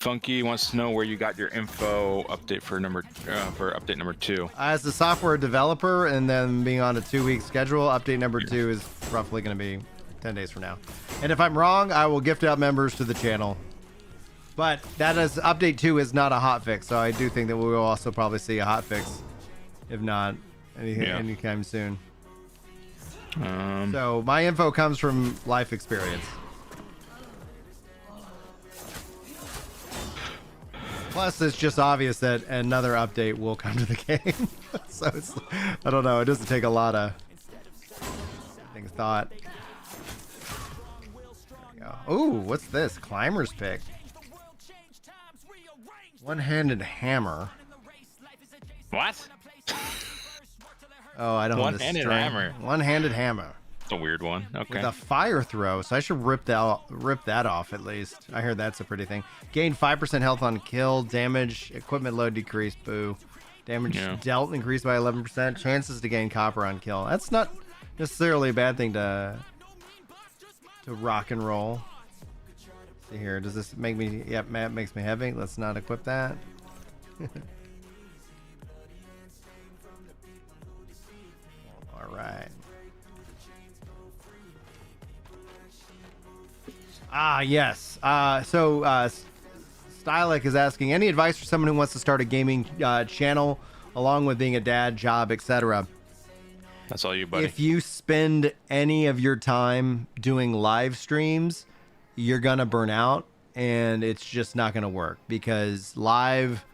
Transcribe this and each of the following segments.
Funky wants to know where you got your info update for update number 2. As a software developer, and then being on a 2-week schedule, update number 2 is roughly going to be 10 days from now. And if I'm wrong, I will gift out members to the channel. But that is update 2 is not a hotfix, so I do think that we will also probably see a hotfix, if not anytime soon. So my info comes from life experience. Plus, it's just obvious that another update will come to the game. So it's, I don't know. It doesn't take a lot of thought. Ooh, what's this? Climber's pick. One-handed hammer. What? Oh, I don't. One-handed hammer. One-handed hammer. It's a weird one. Okay. With a fire throw, so I should rip that off at least. I heard that's a pretty thing. Gain 5% health on kill. Damage, equipment load decreased. Boo. Damage dealt increased by 11%. Chances to gain copper on kill. That's not necessarily a bad thing to rock and roll. See here, does this make me? Yep, map makes me heavy. Let's not equip that. All right. Ah, yes. So Stylek is asking, any advice for someone who wants to start a gaming channel along with being a dad, job, etc.? That's all you, buddy. If you spend any of your time doing live streams, you're gonna burn out, and it's just not gonna work, because live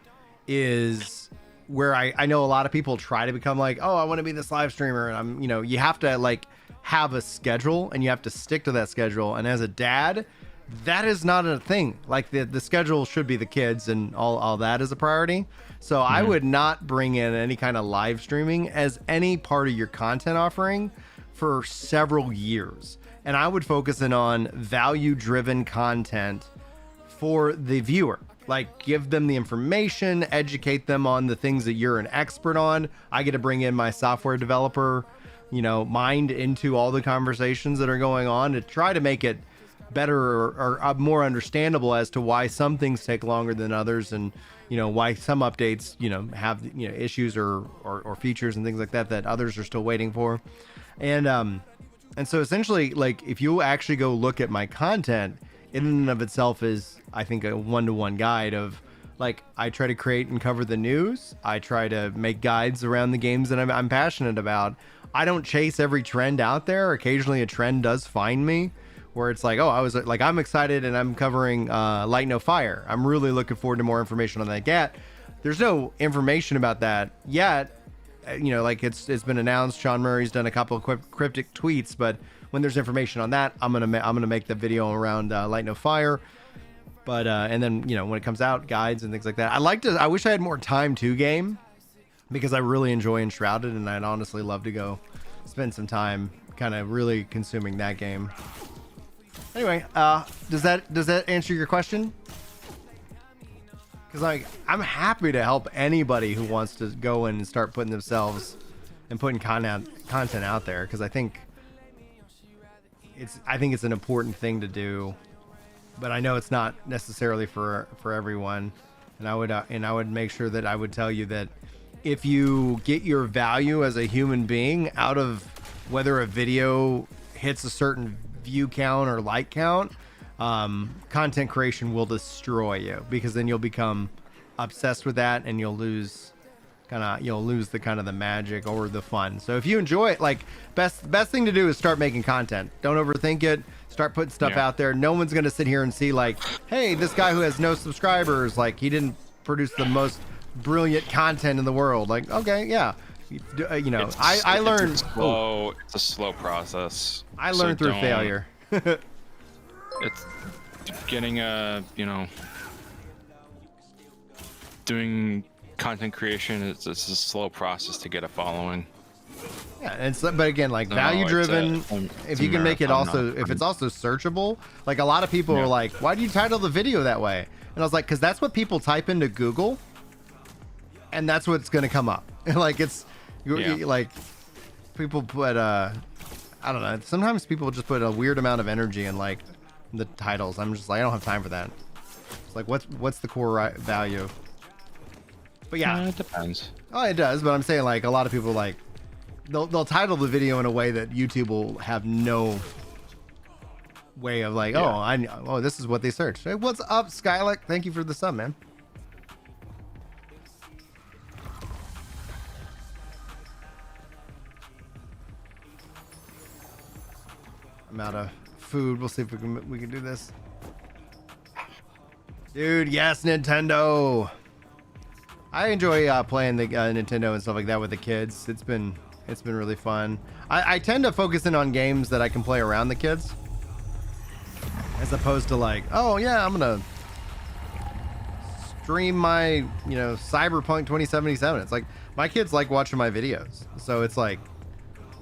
is where I know a lot of people try to become like, oh, I want to be this live streamer, and I'm, you have to like have a schedule, and you have to stick to that schedule. And as a dad, that is not a thing. Like the schedule should be the kids, and all that is a priority. So I would not bring in any kind of live streaming as any part of your content offering for several years. And I would focus in on value-driven content for the viewer. Like, give them the information, educate them on the things that you're an expert on. I get to bring in my software developer, mind into all the conversations that are going on to try to make it better or more understandable as to why some things take longer than others, and why some updates have issues or features and things like that others are still waiting for. And so essentially, like, if you actually go look at my content, in and of itself is, I think, a one-to-one guide of, like, I try to create and cover the news. I try to make guides around the games that I'm passionate about. I don't chase every trend out there. Occasionally a trend does find me, where it's like, oh, I'm excited and I'm covering Light No Fire. I'm really looking forward to more information on that yet. There's no information about that yet. Like it's been announced. Sean Murray's done a couple of cryptic tweets, but when there's information on that, I'm gonna make the video around Light No Fire. But and then when it comes out, guides and things like that. I wish I had more time to game, because I really enjoy Enshrouded, and I'd honestly love to go spend some time kind of really consuming that game. Anyway, does that answer your question? Because I'm happy to help anybody who wants to go in and start putting themselves and putting content out there, because I think it's an important thing to do, but I know it's not necessarily for everyone. And I would make sure that I would tell you that if you get your value as a human being out of whether a video hits a certain view count or like count, content creation will destroy you, because then you'll become obsessed with that, and you'll lose the magic or the fun. So if you enjoy it, like, best thing to do is start making content. Don't overthink it. Start putting stuff out there. No one's gonna sit here and see like, hey, this guy who has no subscribers, like, he didn't produce the most brilliant content in the world. Like, okay, yeah. I learned. It's a slow process. I learned through failure. It's getting doing content creation. It's a slow process to get a following. Yeah, but again, like, value driven. If you can make it also, if it's also searchable, like, a lot of people are like, why do you title the video that way? And I was like, because that's what people type into Google, and that's what's going to come up. Like, it's like, people put I don't know, sometimes people just put a weird amount of energy in like the titles. I'm just like, I don't have time for that. Like, what's the core value? But yeah, It depends. oh, it does. But I'm saying like a lot of people like they'll title the video in a way that YouTube will have no way of like, oh, this is what they searched. Hey, what's up, Skylick? Thank you for the sub, man. I'm out of food. We'll see if we can do this. Dude, yes, Nintendo. I enjoy playing the Nintendo and stuff like that with the kids. It's been really fun. I tend to focus in on games that I can play around the kids, as opposed to like, oh yeah, I'm gonna stream my Cyberpunk 2077. It's like my kids like watching my videos, so it's like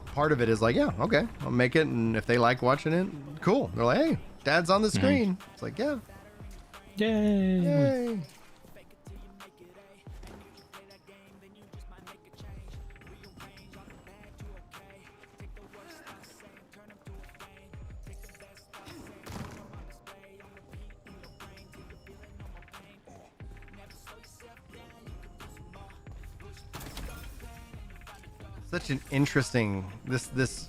part of it is like, yeah, okay, I'll make it, and if they like watching it, cool. They're like, hey, Dad's on the screen. It's like, yeah, Yay! yay. Such an interesting this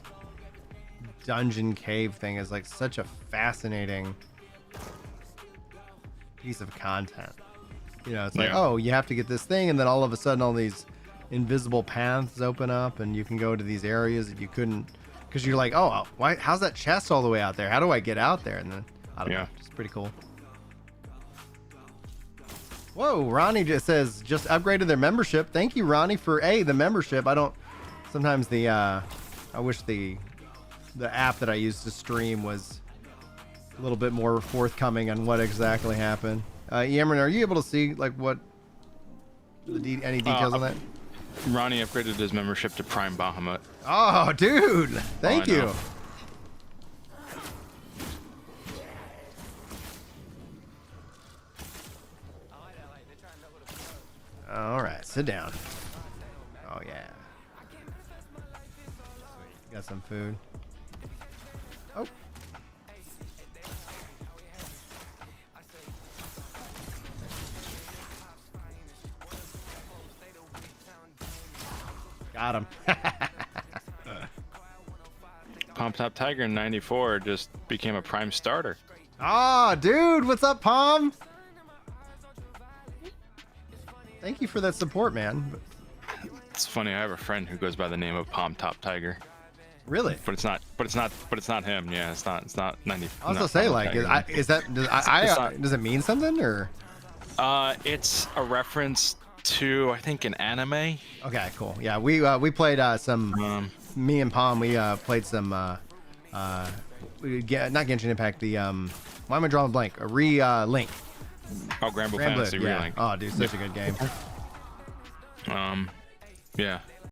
dungeon cave thing is like such a fascinating piece of content. It's like, oh, you have to get this thing, and then all of a sudden all these invisible paths open up and you can go to these areas that you couldn't, because you're like, oh, why, how's that chest all the way out there? How do I get out there? And then I don't know, it's pretty cool. Whoa, Ronnie just says just upgraded their membership. Thank you, Ronnie, for the membership. Sometimes I wish the app that I use to stream was a little bit more forthcoming on what exactly happened. Yammern, are you able to see like what any details on that? Ronnie upgraded his membership to Prime Bahamut. Oh, dude, thank you. All right, sit down. Oh yeah. Got some food. Oh. Got him. Pom Top Tiger in '94 just became a Prime starter. Oh, dude, what's up, Pom? Thank you for that support, man. It's funny. I have a friend who goes by the name of Pom Top Tiger. Really? But it's not him. Yeah, it's not 90. I was gonna say, like, does it mean something or? It's a reference to, I think, an anime. Okay, cool. Yeah, we played some. Me and Pom, we played some. Not Genshin Impact. The why am I drawing a blank? Link. Oh, Granblue Grand Blue, Fantasy yeah. Relink. Oh, dude, such a good game. Yeah.